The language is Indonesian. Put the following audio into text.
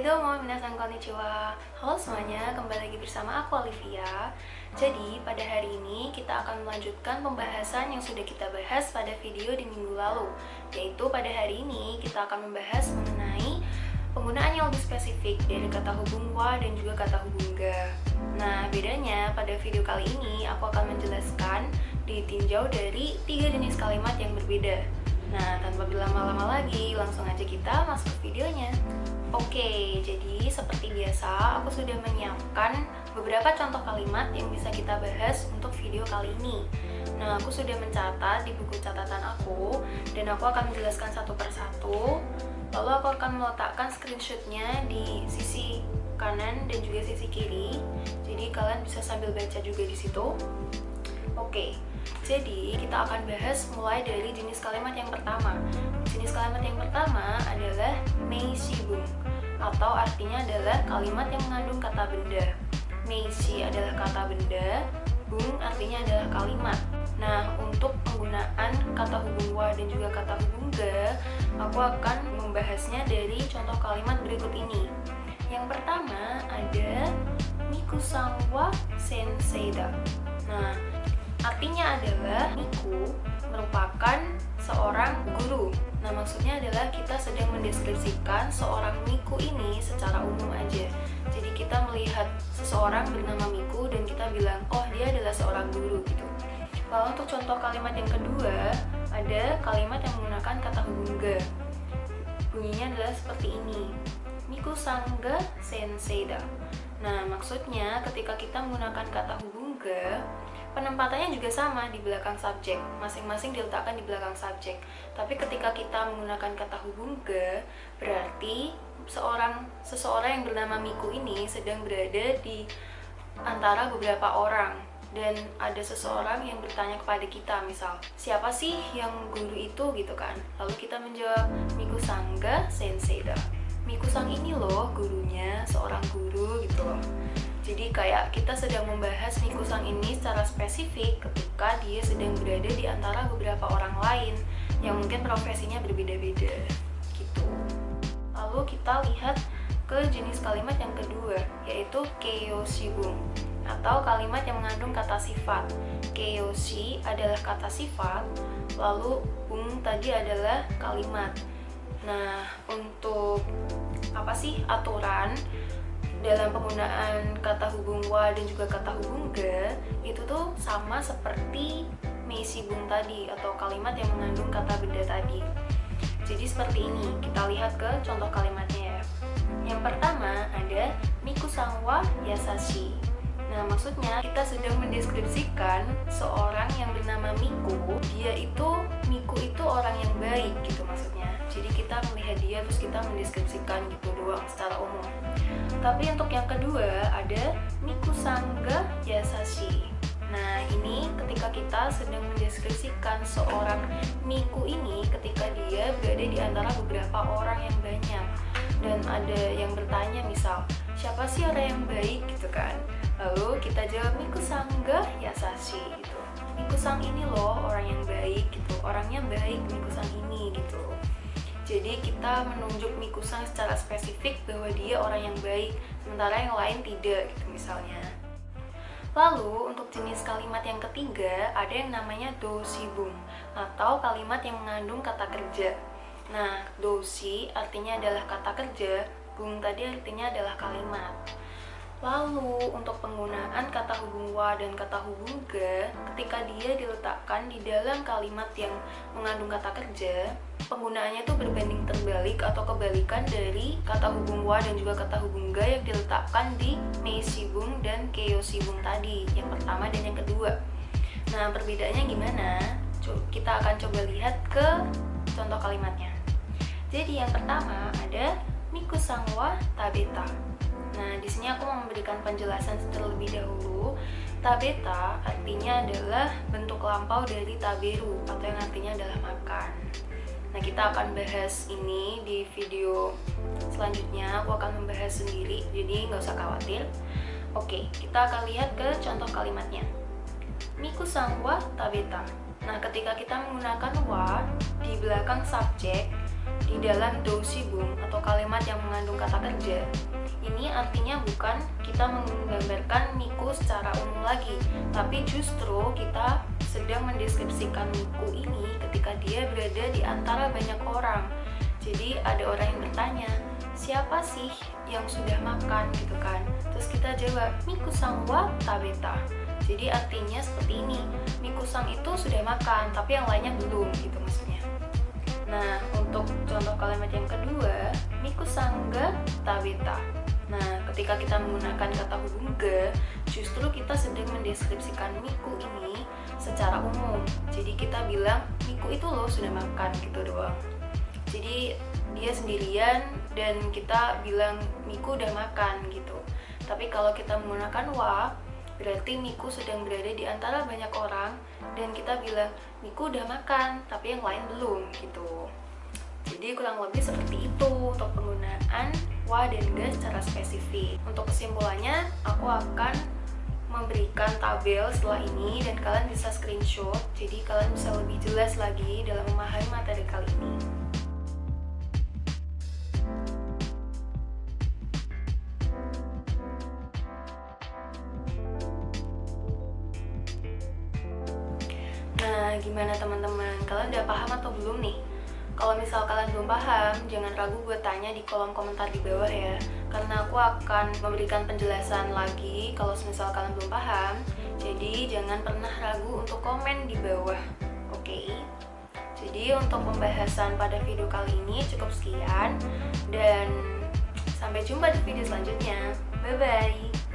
domo, minasan konnichiwa. Halo semuanya, kembali lagi bersama aku Olivia. Jadi, pada hari ini kita akan melanjutkan pembahasan yang sudah kita bahas pada video di minggu lalu. Yaitu pada hari ini kita akan membahas mengenai penggunaan yang lebih spesifik dari kata hubung wa dan juga kata hubung ga. Nah, bedanya pada video kali ini aku akan menjelaskan ditinjau dari 3 jenis kalimat yang berbeda. Nah, tanpa berlama-lama lagi, langsung aja kita masuk ke videonya. Oke, jadi seperti biasa, aku sudah menyiapkan beberapa contoh kalimat yang bisa kita bahas untuk video kali ini. Nah, aku sudah mencatat di buku catatan aku, dan aku akan menjelaskan satu persatu. Lalu aku akan meletakkan screenshotnya di sisi kanan dan juga sisi kiri. Jadi kalian bisa sambil baca juga di situ. Oke, jadi kita akan bahas mulai dari jenis kalimat yang pertama. Jenis kalimat yang pertama adalah meishibung, atau artinya adalah kalimat yang mengandung kata benda. Meishi adalah kata benda, bung artinya adalah kalimat. Nah, untuk penggunaan kata hubung wa dan juga kata hubung ga, aku akan membahasnya dari contoh kalimat berikut ini. Yang pertama ada Miku-san wa senseida. Nah, artinya adalah Miku merupakan seorang guru. Nah, maksudnya adalah kita sedang mendeskripsikan seorang Miku ini secara umum aja. Jadi kita melihat seseorang bernama Miku dan kita bilang, oh dia adalah seorang guru gitu. Lalu untuk contoh kalimat yang kedua, ada kalimat yang menggunakan kata hubung ga. Bunyinya adalah seperti ini. Miku-san ga senseida. Nah, maksudnya ketika kita menggunakan kata hubung ga, penempatannya juga sama di belakang subjek, masing-masing diletakkan di belakang subjek. Tapi ketika kita menggunakan kata hubung ga, berarti seseorang yang bernama Miku ini sedang berada di antara beberapa orang, dan ada seseorang yang bertanya kepada kita, misal, siapa sih yang guru itu gitu kan? Lalu kita menjawab, Miku-san ga senseida. Miku-san ini loh gurunya, seorang guru gitu loh. Jadi kayak kita sedang membahas Miku-san ini secara spesifik ketika dia sedang berada di antara beberapa orang lain yang mungkin profesinya berbeda-beda gitu. Lalu kita lihat ke jenis kalimat yang kedua, yaitu keiyoshibung, atau kalimat yang mengandung kata sifat. Keiyoshi adalah kata sifat, lalu bung tadi adalah kalimat. Nah, untuk apa sih aturan dalam penggunaan kata hubung wa dan juga kata hubung ga, itu tuh sama seperti meishibung tadi atau kalimat yang mengandung kata benda tadi. Jadi seperti ini, kita lihat ke contoh kalimatnya ya. Yang pertama ada Miku-san wa yasashi. Nah, maksudnya kita sedang mendeskripsikan seorang yang bernama Miku. Miku itu orang yang baik gitu maksudnya. Jadi kita melihat dia terus kita mendeskripsikan gitu doang secara umum. Tapi untuk yang kedua ada Miku-san ga yasashi. Nah, ini ketika kita sedang mendeskripsikan seorang Miku ini ketika dia berada di antara beberapa orang yang banyak. Dan ada yang bertanya misal, siapa sih orang yang baik gitu kan? Lalu kita jawab Miku-san ga yasashi gitu. Miku-san ini loh orang yang baik gitu. Orangnya baik Miku-san ini gitu. Jadi kita menunjuk Miku-san secara spesifik bahwa dia orang yang baik, sementara yang lain tidak gitu misalnya. Lalu untuk jenis kalimat yang ketiga ada yang namanya doshibung, atau kalimat yang mengandung kata kerja. Nah, doshi artinya adalah kata kerja, bung tadi artinya adalah kalimat. Lalu untuk penggunaan kata hubung wa dan kata hubung ga, ketika dia diletakkan di dalam kalimat yang mengandung kata kerja, penggunaannya itu berbanding terbalik atau kebalikan dari kata hubung wa dan juga kata hubung ga yang diletakkan di meishibung dan keiyoshibung tadi, yang pertama dan yang kedua. Nah, perbedaannya gimana? Kita akan coba lihat ke contoh kalimatnya. Jadi yang pertama ada Miku-san wa tabeta. Nah, di sini aku mau memberikan penjelasan terlebih dahulu. Tabeta artinya adalah bentuk lampau dari taberu atau yang artinya adalah makan. Nah, kita akan bahas ini di video selanjutnya. Aku akan membahas sendiri, jadi nggak usah khawatir. Oke, kita akan lihat ke contoh kalimatnya. Miku-san wa tabeta. Nah, ketika kita menggunakan wa di belakang subjek, di dalam dousibung atau kalimat yang mengandung kata kerja, ini artinya bukan kita menggambarkan miku secara umum lagi, tapi justru kita sedang mendeskripsikan miku ini ketika dia berada di antara banyak orang. Jadi ada orang yang bertanya, siapa sih yang sudah makan gitu kan? Terus kita jawab, miku-san wa tabeta. Jadi artinya seperti ini, miku-san itu sudah makan, tapi yang lainnya belum gitu maksudnya. Nah, untuk contoh kalimat yang kedua, miku-san ga tabeta. Nah, ketika kita menggunakan kata hubung ga, justru kita sedang mendeskripsikan miku ini secara umum. Jadi kita bilang, miku itu loh sudah makan gitu doang. Jadi dia sendirian dan kita bilang miku udah makan gitu. Tapi kalau kita menggunakan wa, berarti miku sedang berada di antara banyak orang dan kita bilang miku udah makan, tapi yang lain belum gitu. Jadi kurang lebih seperti itu untuk penggunaan wa dan ga secara spesifik. Untuk kesimpulannya, aku akan memberikan tabel setelah ini dan kalian bisa screenshot, jadi kalian bisa lebih jelas lagi dalam memahami materi kali ini. Nah, gimana teman-teman? Kalian udah paham atau belum nih? Kalau misal kalian belum paham, jangan ragu buat tanya di kolom komentar di bawah ya. Karena aku akan memberikan penjelasan lagi kalau misal kalian belum paham. Jadi jangan pernah ragu untuk komen di bawah. Oke? Jadi untuk pembahasan pada video kali ini cukup sekian. Dan sampai jumpa di video selanjutnya. Bye-bye!